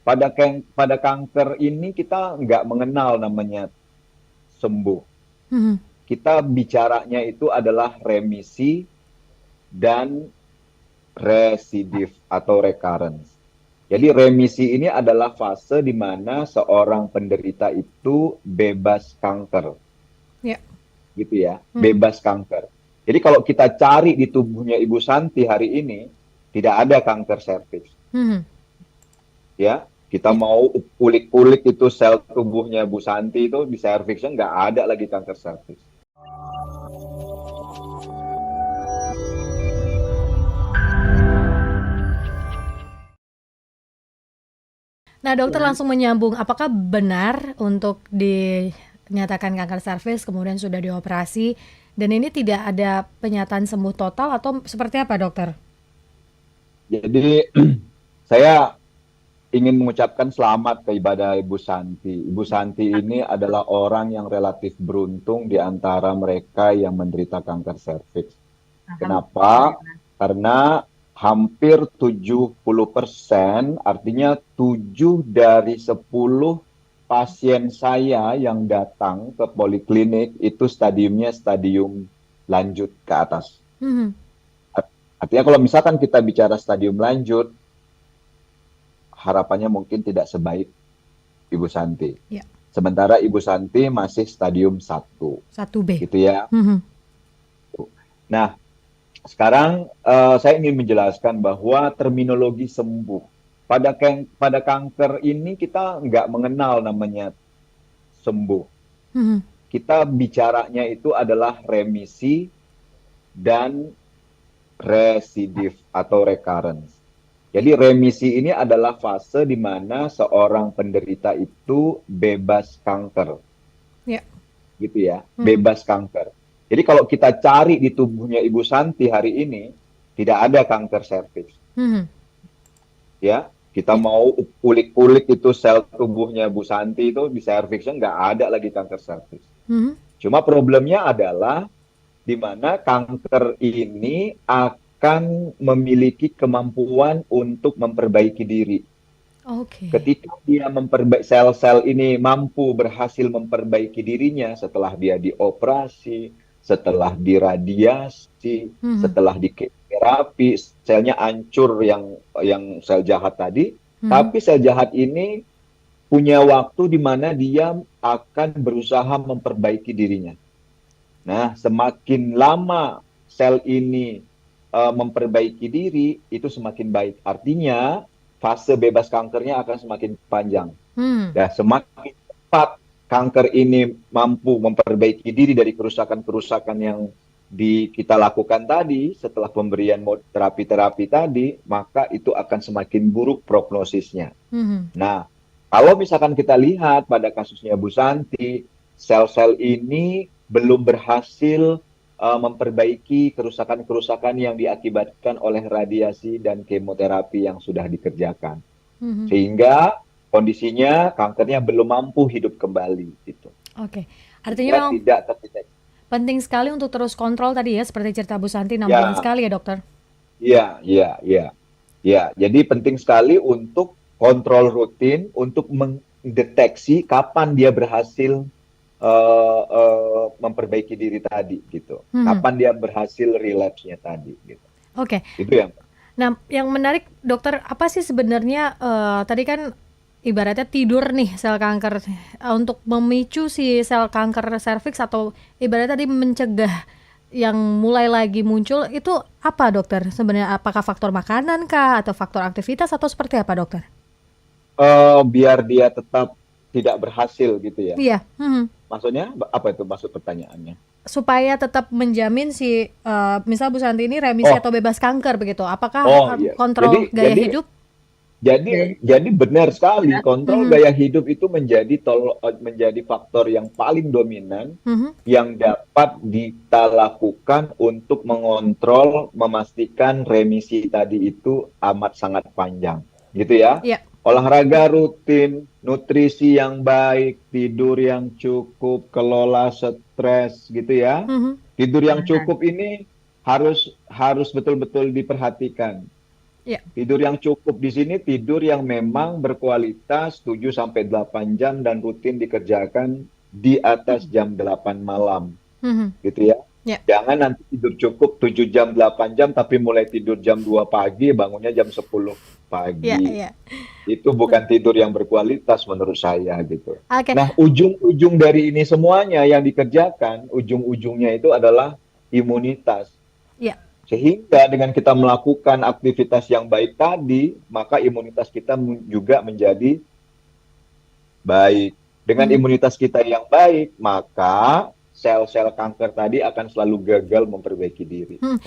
pada kanker ini kita nggak mengenal namanya sembuh. Mhm. Kita bicaranya itu adalah remisi dan residif atau recurrence. Ya. Jadi remisi ini adalah fase di mana seorang penderita itu bebas kanker, Ya. gitu ya, Mhm. bebas kanker. Jadi kalau kita cari di tubuhnya Ibu Santi hari ini, tidak ada kanker serviks, Mhm. ya. Kita Ya. mau ulik-ulik itu sel tubuhnya Bu Santi itu di serviksnya nggak ada lagi kanker serviks. Nah, dokter Ya, langsung menyambung, apakah benar untuk dinyatakan kanker serviks kemudian sudah dioperasi dan ini tidak ada penyataan sembuh total atau seperti apa, dokter? Jadi saya ingin mengucapkan selamat kepada Ibu Santi. Ibu Santi ini adalah orang yang relatif beruntung di antara mereka yang menderita kanker serviks. Kenapa? alhamdulillah. Karena hampir 70%, artinya 7 dari 10 pasien saya yang datang ke poliklinik itu stadiumnya stadium lanjut ke atas. Mhm. Artinya kalau misalkan kita bicara stadium lanjut, harapannya mungkin tidak sebaik Ibu Santi. Ya, Sementara Ibu Santi masih stadium 1, 1B. gitu ya. Mhm. Nah, sekarang saya ingin menjelaskan bahwa terminologi sembuh. Pada kanker ini kita nggak mengenal namanya sembuh. Mhm. Kita bicaranya itu adalah remisi dan residif atau recurrence. Ya. Jadi remisi ini adalah fase di mana seorang penderita itu bebas kanker, Ya. gitu ya, Mhm. bebas kanker. Jadi kalau kita cari di tubuhnya Ibu Santi hari ini, tidak ada kanker serviks, Mhm. ya. Kita Ya. mau ulik-ulik itu sel tubuhnya Bu Santi itu di serviksnya nggak ada lagi kanker serviks. Mhm. Cuma problemnya adalah di mana kanker ini akan memiliki kemampuan untuk memperbaiki diri. Oke. Ketika dia memperbaiki sel-sel ini mampu berhasil memperbaiki dirinya setelah dia dioperasi, setelah diradiasi, Mhm. setelah di terapi, selnya hancur yang sel jahat tadi, Mhm. tapi sel jahat ini punya waktu di mana dia akan berusaha memperbaiki dirinya. Nah, semakin lama sel ini memperbaiki diri, itu semakin baik. Artinya, fase bebas kankernya akan semakin panjang. Mhm. Dan semakin cepat kanker ini mampu memperbaiki diri dari kerusakan-kerusakan yang kita lakukan tadi, setelah pemberian terapi-terapi tadi, maka itu akan semakin buruk prognosisnya. Mhm. Nah, kalau misalkan kita lihat pada kasusnya Bu Santi, sel-sel ini belum berhasil memperbaiki kerusakan-kerusakan yang diakibatkan oleh radiasi dan kemoterapi yang sudah dikerjakan. Mhm. Sehingga kondisinya kankernya belum mampu hidup kembali gitu. Oke. Artinya Sehingga memang tidak terdeteksi. penting sekali untuk terus kontrol tadi ya, seperti cerita Bu Santi 6 bulan Ya, sekali ya, dokter? ya, ya, ya. Ya, jadi penting sekali untuk kontrol rutin untuk mendeteksi kapan dia berhasil memperbaiki diri tadi gitu. Mhm. Kapan dia berhasil relapse-nya tadi gitu. Oke. Itu yang Nah, yang menarik dokter, apa sih sebenarnya tadi kan ibaratnya tidur nih sel kanker untuk memicu si sel kanker serviks atau ibaratnya tadi mencegah yang mulai lagi muncul itu apa dokter? Sebenarnya apakah faktor makanan kah atau faktor aktivitas atau seperti apa dokter? biar dia tetap tidak berhasil gitu ya. Iya, Maksudnya apa itu maksud pertanyaannya? supaya tetap menjamin si misal Bu Santi ini remisi Oh, atau bebas kanker begitu. Apakah oh iya. kontrol Jadi gaya jadi hidup? Jadi, jadi benar sekali ya, kontrol Mhm, gaya hidup itu menjadi faktor yang paling dominan mhm, yang dapat kita lakukan untuk mengontrol, memastikan remisi tadi itu amat sangat panjang, gitu ya. iya, Olahraga rutin, nutrisi yang baik, tidur yang cukup, kelola stres, gitu ya. mhm, Tidur yang nah, cukup ini harus harus betul-betul diperhatikan. Ya. Tidur yang cukup di sini tidur yang memang berkualitas 7 sampai 8 jam dan rutin dikerjakan di atas jam 8 malam, Mhm. gitu ya. Ya. Jangan nanti tidur cukup 7 jam, 8 jam, tapi mulai tidur jam 2 pagi, bangunnya jam 10 Ya, pagi. ya. Itu bukan tidur yang berkualitas menurut saya gitu. Oke. Nah, ujung-ujung dari ini semuanya yang dikerjakan, ujung-ujungnya itu adalah imunitas. Ya. Sehingga dengan kita melakukan aktivitas yang baik tadi, maka imunitas kita juga menjadi baik. Dengan Mhm. imunitas kita yang baik, maka sel-sel kanker tadi akan selalu gagal memperbaiki diri. Mhm.